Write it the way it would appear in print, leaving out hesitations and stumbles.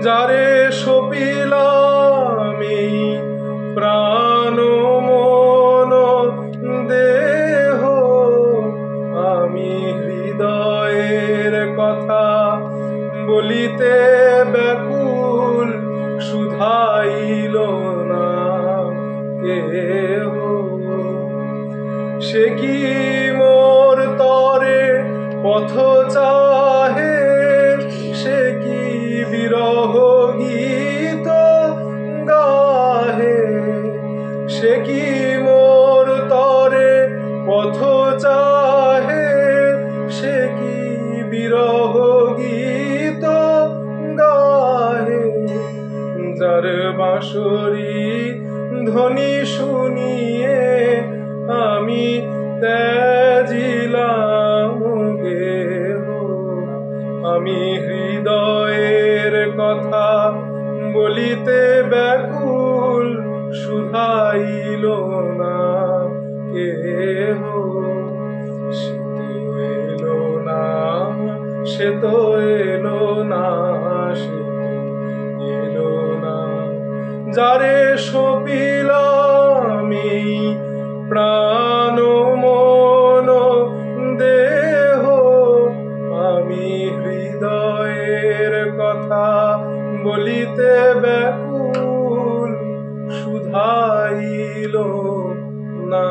যারে সপিলাম এই প্রাণ মন দেহ, আমি হৃদয়ের কথা বলিতে ব্যাকুল, শুধাইল না কেহ। সে কি মোর তরে পথ চাহে, সে কি বিরহ গীত গাহে। সে কি মোর তরে পথ চাহে, সে কি বিরহ গীত গাহে। যার বাঁশরি ধ্বনি শুনিয়ে আমি ত্যাজিলাম গেহ, আমি হৃদয়ের কথা বলিতে ব্যাকুল, শুধাইল না কেহ। সে তো এলো না, সে তো এলো না, সে তো এলো না। যারে সপিলাম এই প্রাণ মন দেহ, আমি হৃদয়ের কথা বলিতে ব্যাকুল, শুধাইল না।